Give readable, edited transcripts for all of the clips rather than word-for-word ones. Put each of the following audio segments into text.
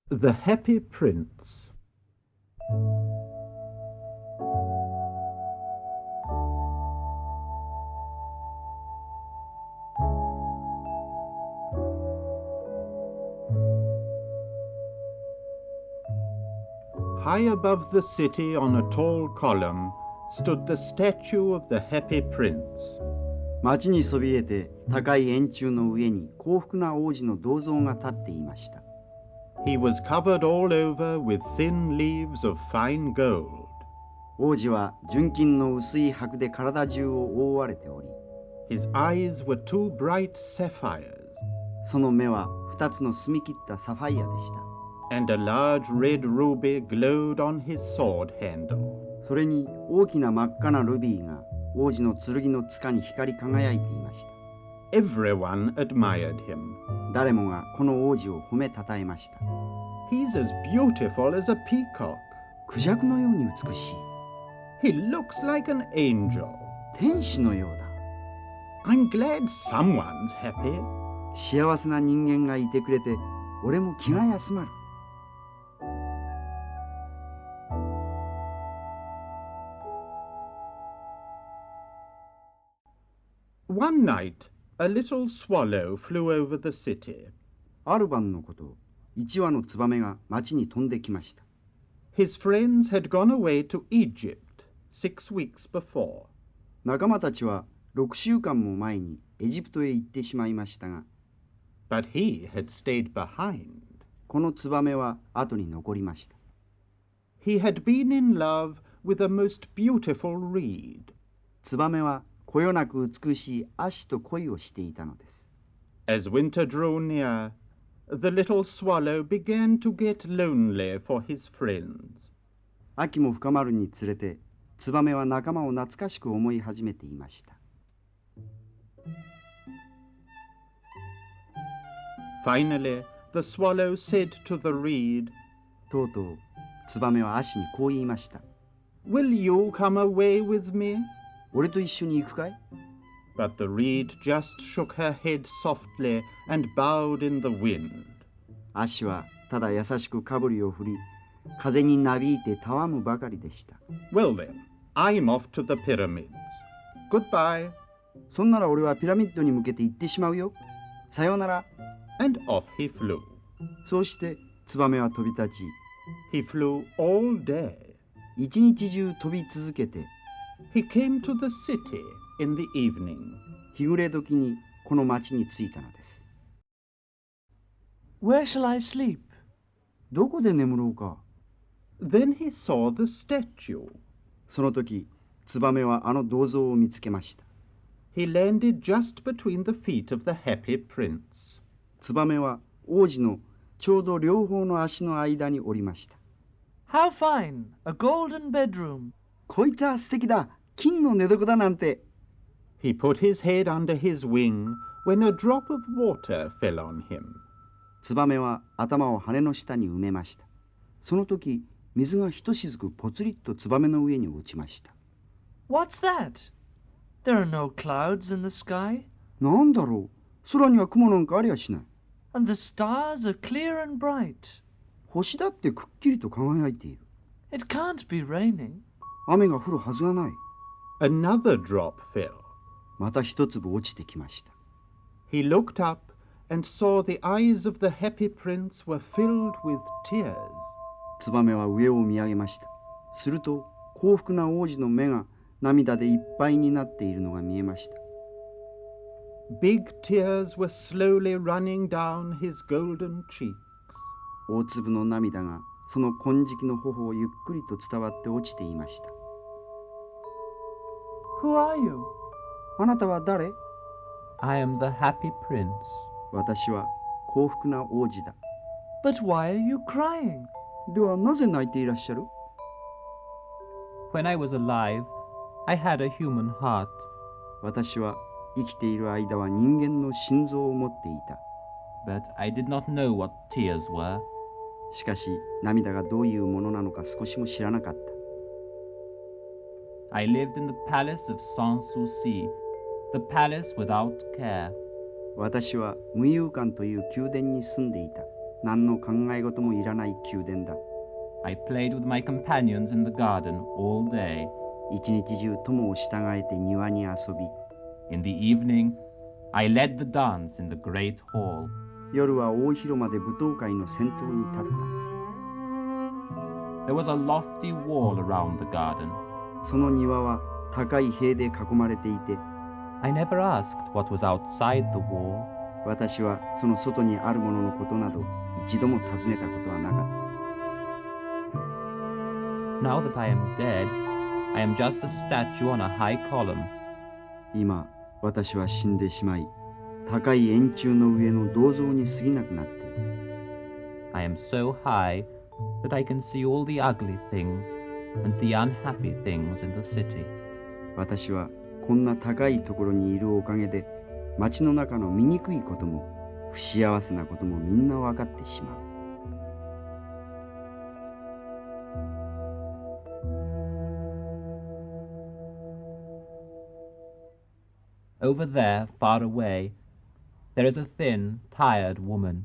The Happy Prince. High above the city on a tall column stood the statue of the Happy Prince. 町にそびえて高い円柱の上に幸福な王子の銅像が立っていました。He was covered all over with thin leaves of fine gold. 王子は純金の薄い箔で体中を覆われており、His eyes were two bright sapphires, その目は二つの澄み切ったサファイアでした。and a large red ruby glowed on his sword handle. それに大きな真っ赤なルビーが王子の剣の塚に光り輝いていました。Everyone admired him. 誰もがこの王子を褒めたたえました。He's as beautiful as a peacock. クジャクのように美しい。He looks like an angel. 天使のようだ。I'm glad someone's happy. 幸せな人間がいてくれて、俺も気が休まる。One night, a little swallow flew over the city. ある晩のこと、一羽のツバメが町に飛んできました。His friends had gone away to Egypt 6 weeks before. 仲間たちは6週間も前にエジプトへ行ってしまいましたが、But he had stayed behind. このツバメは後に残りました。He had been in love with a most beautiful reed. ツバメはこよなく美しい葦と恋をしていたのです。As winter drew near, the little swallow began to get lonely for his friends. 秋も深まるにつれて、ツバメは仲間を懐かしく思い始めていました。Finally, the swallow said to the reed, とうとう、ツバメは葦にこう言いました。Will you come away with me? 俺と一緒に行くかい？ But the reed just shook her head softly and bowed in the wind. 葦はただ優しくかぶりを振り、風になびいてたわむばかりでした。Well then, I'm off to the pyramids. Goodbye. そんなら俺はピラミッドに向けて行ってしまうよ。さようなら。And off he flew. そうしてツバメは飛び立ち、He flew all day. 一日中飛び続けて、He came to the city in the evening. 日暮れ時にこの町に着いたのです。Where shall I sleep? どこで眠ろうか。Then he saw the statue. その時、ツバメはあの銅像を見つけました。He landed just between the feet of the happy prince. ツバメは王子のちょうど両方の足の間におりました。How fine! A golden bedroom. こいつは素敵だ。金の寝床だなんて。He put his head under his wing when a drop of water fell on him. ツバメは頭を羽の下に埋めました。その時、水がひとしずくぽつりっとツバメの上に落ちました。What's that? There are no clouds in the sky. なんだろう。空には雲なんかありゃしない。And the stars are clear and bright. 星だってくっきりと輝いている。It can't be raining. 雨が降るはずがない。Another drop fell. また一粒落ちてきました。He looked up and saw the eyes of the happy prince were filled with tears. ツバメは上を見上げました。すると幸福な王子の目が涙でいっぱいになっているのが見えました。Big tears were slowly running down his golden cheeks. 大粒の涙がその金色の頬をゆっくりと伝わって落ちていました。Who are you? あなたは誰？ I am the happy prince. 私は幸福な王子だ。But why are you crying? ではなぜ泣いていらっしゃる？ When I was alive, I had a human heart. 私は生きている間は人間の心臓を持っていた。But I did not know what tears were. しかし涙がどういうものなのか少しも知らなかった。I lived in the palace of Sans-Souci, the palace without care. 私は無憂館という宮殿に住んでいた。何の考え事もいらない宮殿だ。I played with my companions in the garden all day. 一日中友を従えて庭に遊び、In the evening, I led the dance in the great hall. 夜は大広間で舞踏会の先頭に立っ There was a lofty wall around the garden. た。その庭は高い塀で囲まれていて、 I never asked what was outside the wall. 私はその外にあるもののことなど一度も尋ねたことはなかっ Now that I am dead, I am just a statue on a high column. た。今、私は死んでしまい、高い円柱の上の銅像に過ぎなくなっている。I am so high that I can see all the ugly things and the unhappy things in the city. 私はこんな高いところにいるおかげで、街の中の醜いことも不幸せなこともみんな分かってしまう。Over there, far away, there is a thin, tired woman.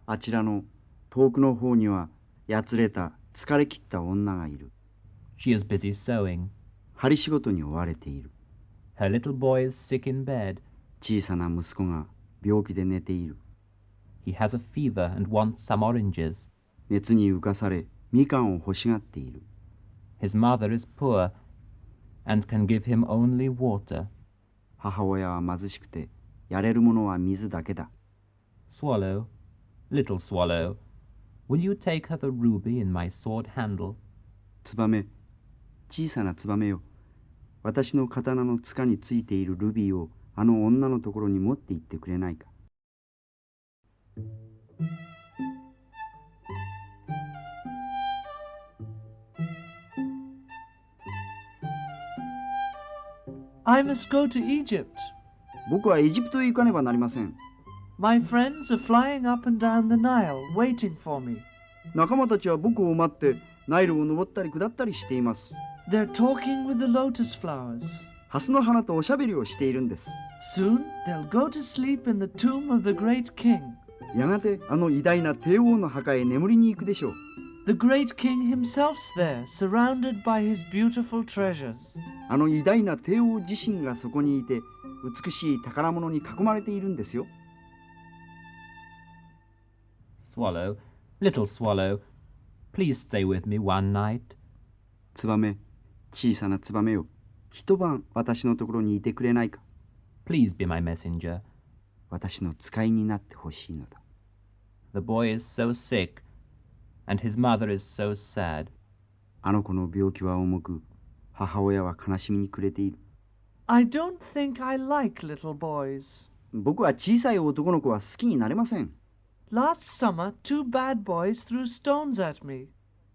あちらの遠くの方にはやつれた疲れ切った女がいる。 She is busy sewing. 針仕事に追われている。 Her little boy is sick in bed. 小さな息子が病気で寝ている。 He has a fever and wants some oranges. 熱に浮かされみかんを欲しがっている。 His mother is poor and can give him only water. 母親は貧しくてやれるものは水だけだ。 Swallow, little swallow, will you take her the ruby in my sword handle? ツバメ、小さなツバメよ。私の刀の柄についているルビーをあの女のところに持って行ってくれないか。 I must go to Egypt. 僕はエジプトへ行かねばなりません。 My friends are flying up and down the Nile, waiting for me. 仲間たちは僕を待ってナイルを登ったり下ったりしています。 They're talking with the lotus flowers. ハスの花とおしゃべりをしているんです。 Soon they'll go to sleep in the tomb of the great king. やがてあの偉大な帝王の墓へ眠りに行くでしょう。 The great king himself's there, surrounded by his beautiful treasures. あの偉大な帝王自身がそこにいて美しい宝物に囲まれているんですよ。 Swallow, little swallow, please stay with me one night. ツバメ、小さなツバメよ。一晩私のところにいてくれないか。 Please be my messenger. 私の使いになってほしいのだ。 The boy is so sick, and his mother is so sad. あの子の病気は重く、母親は悲しみに暮れている。 I don't think I like little boys. 僕は小さい男の子は好きになれません。 Last summer, 2 bad boys threw stones at me.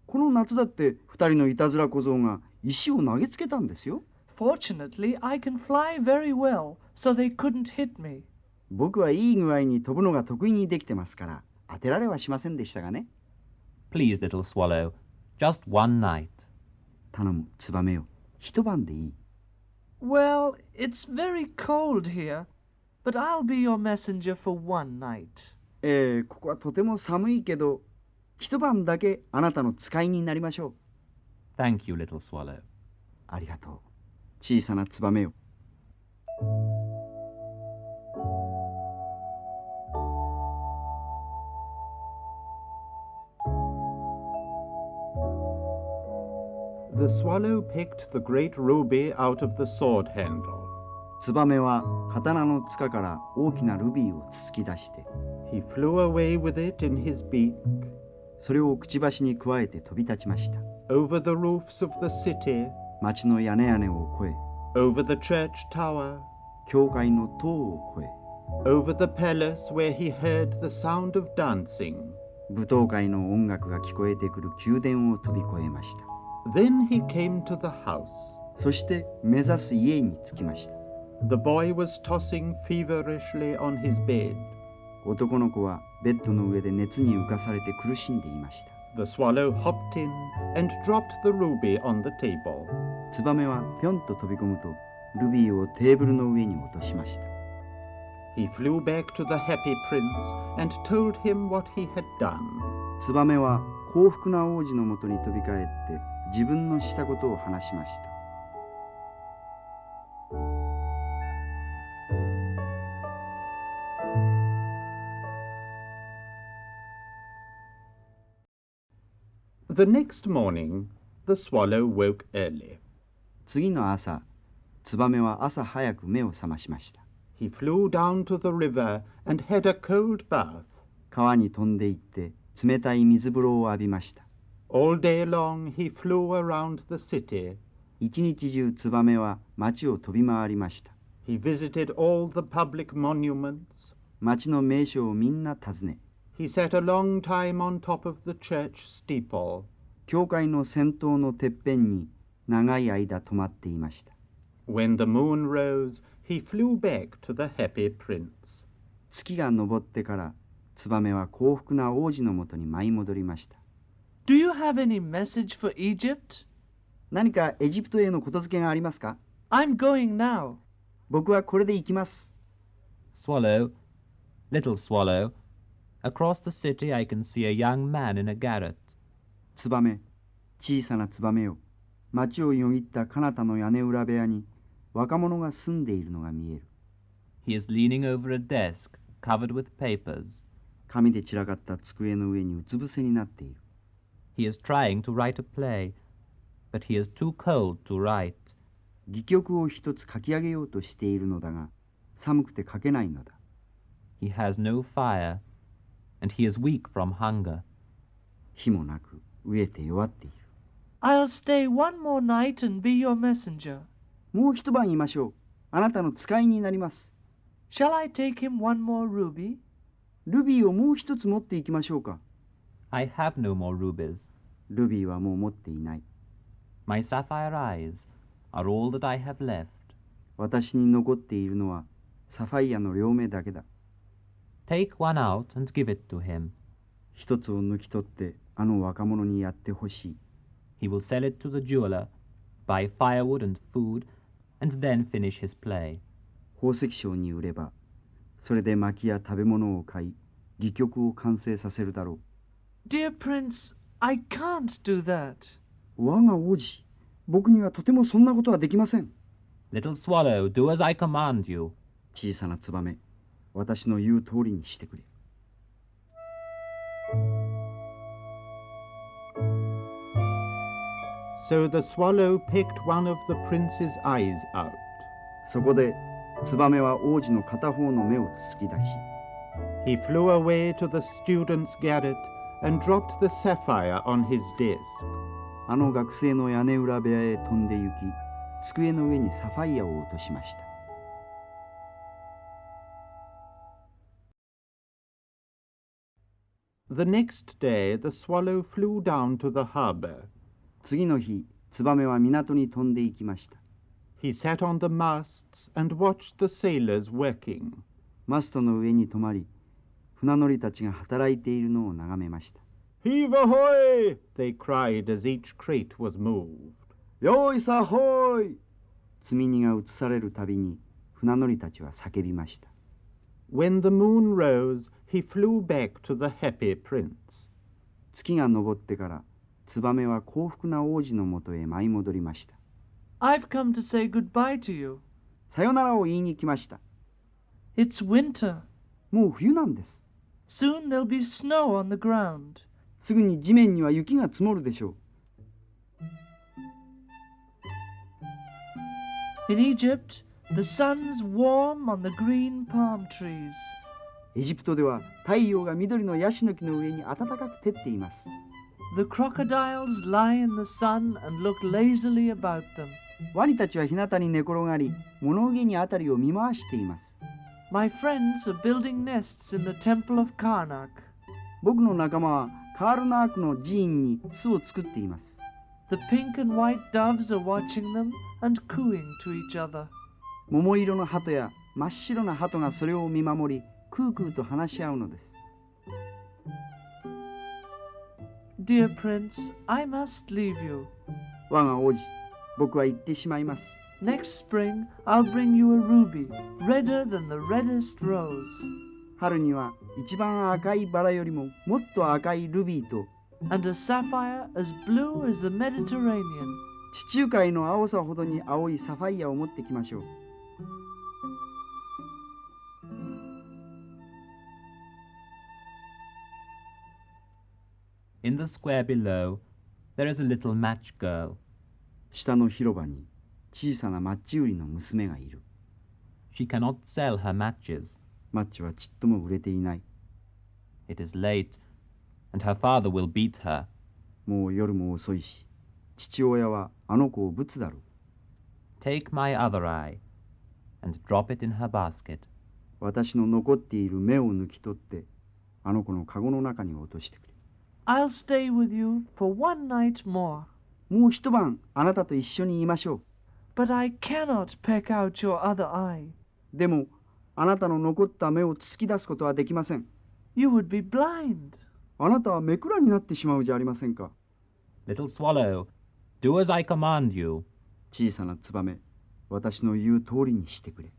この夏だって二人のいたずら小僧が石を投げつけたんですよ。 Fortunately, I can fly very well, so they couldn't hit me. 僕はいい具合に飛ぶのが得意にできてますから当てられはしませんでしたがね。 Please, little swallow, just one night. 頼む、ツバメよ。一晩でいい。 Well, it's very cold here, but I'll be your messenger for one night. ここはとても寒いけど、一晩だけあなたの使いになりましょう。 Thank you, little swallow. ありがとう。小さなツバメよ。The swallow picked the great ruby out of the sword handle. ツバメは刀の柄から大きなルビーをつつき出して、 He flew away with it in his beak それをくちばしにくわえて飛び立ちました。 over the roofs of the city, 町の屋根を越え、 over the church tower, 教会の塔を越え、 over the palace where he heard the sound of dancing. 舞踏会の音楽が聞こえてくる宮殿を飛び越えました。 Then he came to the house. そして目指す家に着きました。 The boy was tossing feverishly on his bed. 男の子はベッドの上で熱に浮かされて苦しんでいました。 The swallow hopped in and dropped the ruby on the table. ツバメはぴょんと飛び込むとルビーをテーブルの上に落としました。He flew back to the happy prince and told him what he had done. ツバメは幸福な王子のもとに飛び返って自分のしたことを話しました。The next morning, the swallow woke early. 次の朝、ツバメは朝早く目を覚ましました。He flew down to the river and had a cold bath. 川に飛んで行って冷たい水風呂を浴びました。All day long he flew around the city. 一日中ツバメは町を飛び回りました。He visited all the public monuments. 町の名所をみんな訪ね、He sat a long time on top of the church steeple. 教会の先頭のてっぺんに長い間止まっていました。When the moon rose, he flew back to the happy prince. 月が昇ってからツバメは幸福な王子のもとに舞い戻りました。Do you have any message for Egypt? 何かエジプトへのことづけがありますか？ I'm going now. 僕はこれで行きます。Swallow, little swallow, across the city I can see a young man in a garret. ツバメ、小さなツバメよ、町をよぎった彼方の屋根裏部屋に若者が住んでいるのが見える。He is leaning over a desk covered with papers. 紙で散らかった机の上にうつ伏せになっている。He is trying to write a play, but he is too cold to write. 戯曲を一つ書き上げようとしているのだが、寒くて書けないのだ。He has no fire, and he is weak from hunger. 火もなく、飢えて弱っている。I'll stay one more night and be your messenger. もう一晩いましょう。あなたの使いになります。Shall I take him one more ruby? ルビーをもう一つ持っていきましょうか。I have no more rubies. ルビーはもう持っていない。My sapphire eyes are all that I have left. 私に残っているのはサファイアの両目だけだ。Take one out and give it to him. 一つを抜き取ってあの若者にやってほしい。He will sell it to the jeweler, buy firewood and food, and then finish his play. 宝石商に売れば、それで薪や食べ物を買い、戯曲を完成させるだろ Dear Prince, I can't do that. う。我が王子、僕にはとてもそんなことはできません。Little swallow, do as I command you. 小さなツバメ、私の言う通りにしてくれ。So the swallow picked one of the prince's eyes out. そこでツバメは王子の片方の目をつつき出し、He flew away to the student's garret and dropped the sapphire on his desk. あの学生の屋根裏部屋へ飛んで行き、机の上にサファイアを落としました。The next day the swallow flew down to the harbor. 次の日、ツバメは港に飛んで行きました。He sat on the masts and watched the sailors working. マストの上に止まり、船乗りたちが働いているのを眺めました。Heave ahoy! They cried as each crate was moved. よいさほい！積み荷が移されるたびに船乗りたちは叫びました。When the moon rose, he flew back to the happy prince. 月が昇ってから、ツバメは幸福な王子のもとへ舞い戻りました。I've come to say goodbye to you. さよならを言いに来ました。It's winter. もう冬なんです。Soon there'll be snow on the ground. すぐに地面には雪が積もるでしょう。In Egypt, the sun's warm on the green palm trees. エジプトでは太陽が緑のヤシの木の上に暖かく照っています。The crocodiles lie in the sun and look lazily about them. ワニたちは日向に寝転がり、物憂げにあたりを見回しています。My friends are building nests in the temple of Karnak. 僕の仲間はカールナークの寺院に巣を作っています。The pink and white doves are watching them and cooing to each other. 桃色の鳩や真っ白な鳩がそれを見守り、クークーと話し合うのです。Dear Prince, I must leave you. 我が王子、僕は行ってしまいます。Next spring, I'll bring you a ruby, redder than the reddest rose. 春には一番赤いバラよりももっと赤いルビーと、And a sapphire as blue as the Mediterranean. 地中海の青さほどに青いサファイアを持ってきましょう。In the square below, there is a little match girl. 下の広場に小さなマッチ売りの娘がいる。She cannot sell her matches. マッチはちっとも売れていない。It is late, and her father will beat her. もう夜も遅いし、父親はあの子をぶつだろう。Take my other eye, and drop it in her basket. 私の残っている目を抜き取って、あの子のカゴの中に落としてくれ。I'll stay with you for one night more. もう一晩あなたと一緒にいましょう。But I cannot peck out your other eye. でも、あなたの残った目を突き出すことはできません。You would be blind. あなたは目くらになってしまうじゃありませんか。Little swallow, do as I command you. 小さなツバメ、私の言う通りにしてくれ。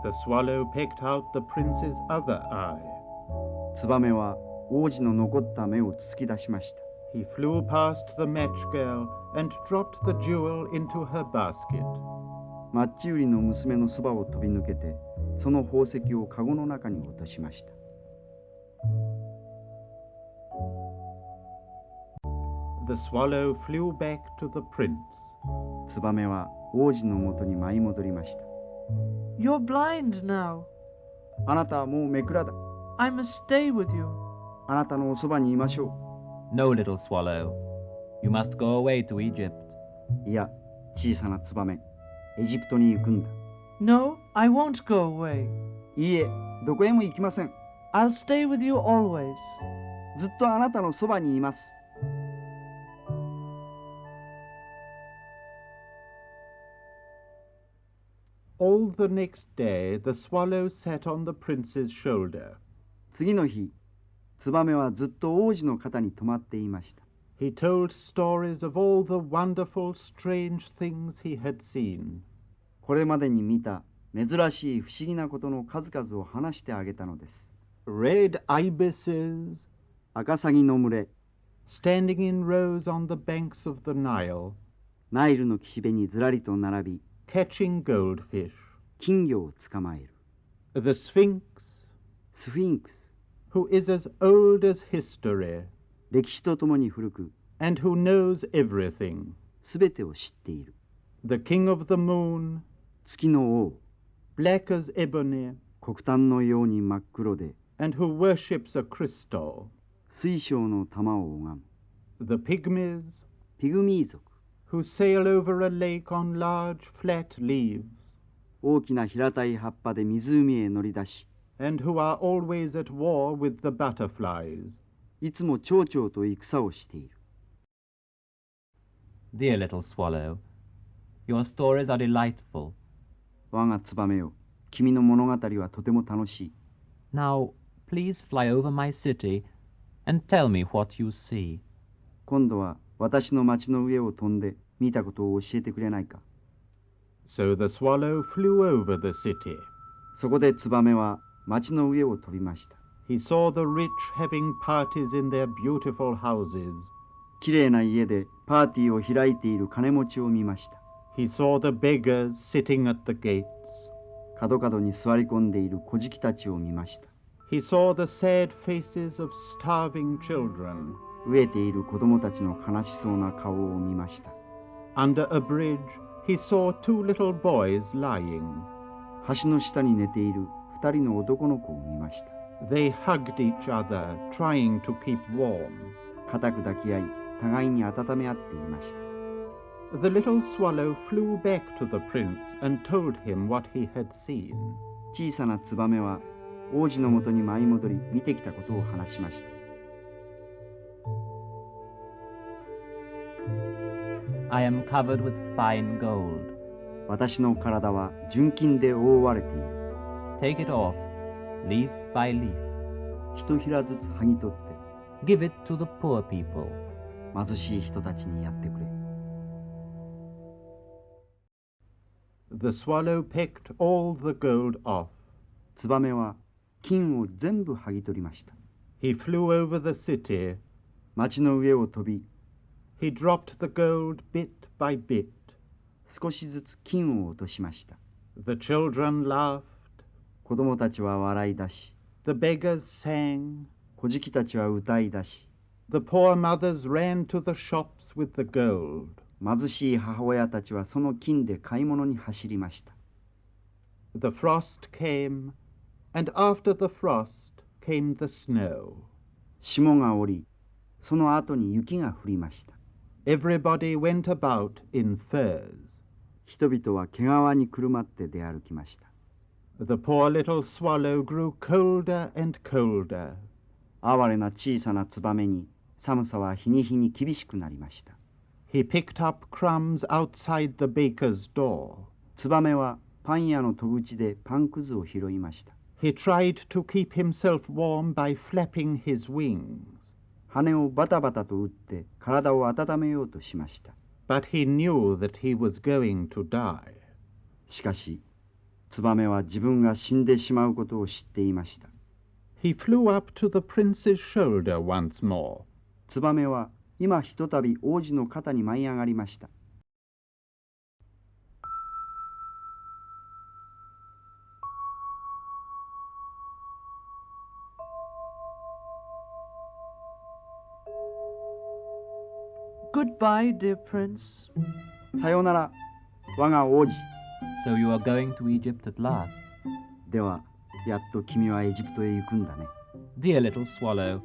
The swallow pecked out the prince's other eye. ツバメは王子の残った目を突き出しました。He flew past the match girl and dropped the jewel into her basket. マッチ売りの娘のそばを飛び抜けて、その宝石をカゴの中に落としました。The swallow flew back to the prince. ツバメは王子のもとに舞い戻りました。You're blind now. あなたはもう目くらだ。I must stay with you. あなたのおそばにいましょ No, little swallow, you must go away to Egypt. う。いや、小さなツバメ、エジプトに行くんだ。No, I won't go away. いいえ、どこへも行きません。 I'll stay with you always. ずっとあなたのそばにいます。All the next day, the swallow sat on the prince's shoulder. 次の日、ツバメはずっと王子の肩に止まっていました。He told stories of all the wonderful, strange things he had seen. これまでに見た珍しい不思議なことの数々を話してあげたのです。Red ibises, アカサギの群れ、standing in rows on the banks of the Nile, ナイルの岸辺にずらりと並び、catching goldfish. 金魚を捕まえる。 The Sphinx, スフィンクス、 who is as old as history, 歴史とともに古く、 and who knows everything. すべてを知っている。 The king of the moon, 月の王、 black as ebony, 黒炭のように真っ黒で、 and who worships a crystal. 水晶の玉を拝む。 The pygmies, ピグミー族、 who sail over a lake on large flat leaves, 大きな平たい葉っぱで湖へ乗り出し、 and who are always at war with the butterflies. いつも蝶々と戦をしている。Dear little swallow, your stories are delightful. 我がツバメよ、君の物語はとても楽しい。 Now, please fly over my city and tell me what you see. 今度は私の町の上を飛んで見たことを教えてくれないか。 So the swallow flew over the city. そこでツバメは町の上を飛びました。 He saw the rich having parties in their beautiful houses. きれいな家でパーティーを開いている金持ちを見ました。 He saw the beggars sitting at the gates. 角々に座り込んでいる小じきたちを見ました。 He saw the sad faces of starving children. 飢えている子供たちの悲しそうな顔を見ました。 Under a bridge, he saw two little boys lying. 橋の下に寝ている二人の男の子を見ました。 They hugged each other, trying to keep warm. 固く抱き合い、互いに温め合っていました。 The little swallow flew back to the prince and told him what he had seen. 小さなツバメは王子のもとに舞い戻り見てきたことを話しました。 I am covered with fine gold. 私の体は純金で覆われている。 Take it off, leaf by leaf. ひとひらずつ剥ぎ取って、Give it to the poor people. 貧しい人たちにやってくれ。The swallow picked all the gold off. ツバメは金を全部剥ぎ取りました。He flew over the city. 町の上を飛び、He dropped the gold bit by bit. 少しずつ金を落としました。The children laughed. 子供たちは笑い出し、The beggars sang. 小じたちは歌い出し、The poor mothers ran to the shops with the gold. 貧しい母親たちはその金で買い物に走りました。The frost came, and after the frost came the snow. 霜が降り、その後に雪が降りました。Everybody went about in furs. 人々は毛皮にくるまって出歩きました。The poor little swallow grew colder and colder. 哀れな小さなツバメに寒さは日に日に厳しくなりました。He picked up crumbs outside the baker's door. ツバメはパン屋の戸口でパンくずを拾いました。He tried to keep himself warm by flapping his wings. 羽をバタバタと打って体を温めようとしました。But he knew that he was going to die. しかし、ツバメは自分が死んでしまうことを知っていました。He flew up to the prince's shoulder once more. ツバメは今ひとたび王子の肩に舞い上がりました。Goodbye, dear prince. さようなら、我が王子。So you are going to Egypt at last. では、やっと君はエジプトへ行くんだね。Dear little swallow,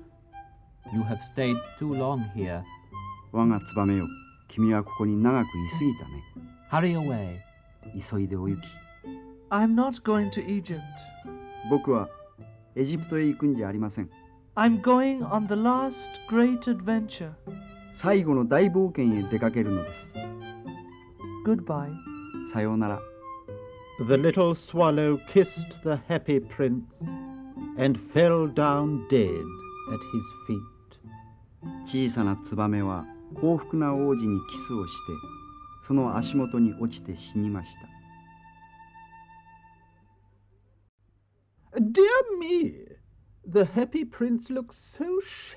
you have stayed too long here. 我がツバメよ、君はここに長くいすぎたね。Hurry away. 急いでお行き。I'm not going to Egypt. 僕はエジプトへ行くんじゃありません。I'm going on the last great adventure. 最後の大冒険へ出かけるのです。Goodbye. さようなら。The little swallow kissed the happy prince and fell down dead at his feet. 小さなツバメは幸福な王子にキスをして、その足元に落ちて死にました。Dear me, the happy prince looks so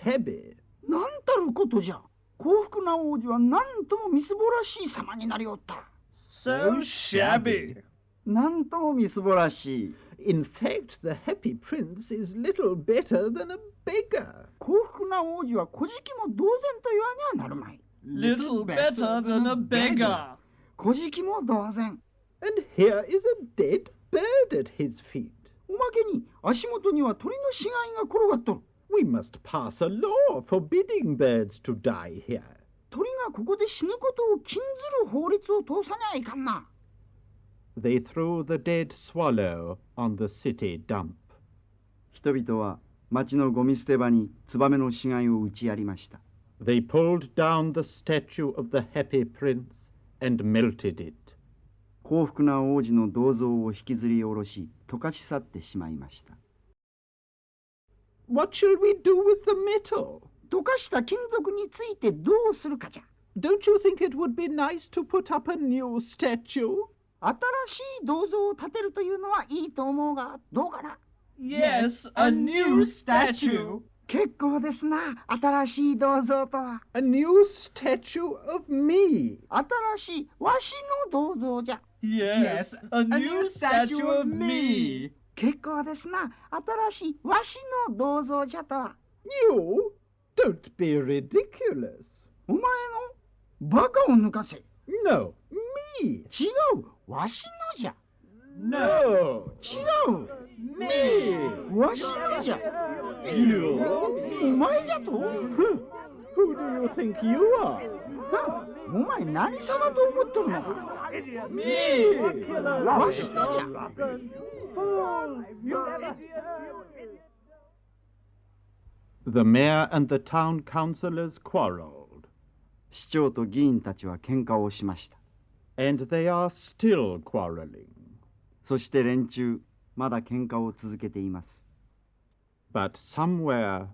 shabby. なんたることじゃ。幸福な王子はなんともみすぼらしい様になりおった。So shabby. なんともみすぼらしい。In fact, the happy prince is little better than a beggar. 幸福な王子は小じきも同然と言わにはなるまい。Little better than a beggar. 小じきも同然。And here is a dead bird at his feet. おまけに足元には鳥の死骸が転がっとる。We must pass a law forbidding birds to die here. 鳥がここで死ぬことを禁ずる法律を通さにゃいかんな。They threw the dead swallow on the city dump. 人々は町のゴミ捨て場にツバメの死骸を打ちやりました。They pulled down the statue of the happy prince and melted it. 幸福な王子の銅像を引きずり下ろし、溶かし去ってしまいました。What shall we do with the metal? 溶かした金属についてどうするかじゃ。Don't you think it would be nice to put up a new statue? 新しい銅像を建てるというのはいいと思うが、どうかな。 Yes, a new statue. 結構ですな、新しい銅像とは。A new statue of me. 新しいわしの銅像じゃ。Yes, a new statue of me. 結構ですな、新しいわしの銅像じゃとは。You? Don't be ridiculous. お前のバカを抜かせ。 No, me. 違う、わしのじゃ。 No. 違う、 Me. わしのじゃ。 You. お前じゃと。 Who do you think you are? お前何様と思っとるのか。 Me. わしのじゃ。The mayor and the town councillors quarreled, 市長と議員たちは喧嘩をしました。and they are still quarreling. そして連中、まだ喧嘩を続けています。 But somewhere,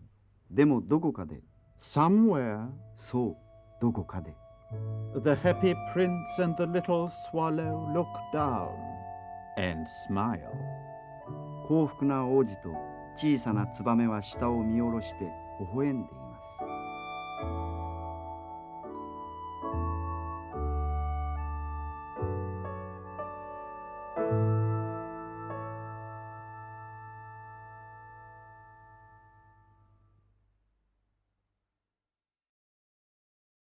でもどこかで、 somewhere, そう、どこかで、 the happy prince and the little swallow look down and smile. 幸福な王子と小さなツバメは下を見下ろして微笑んでいます。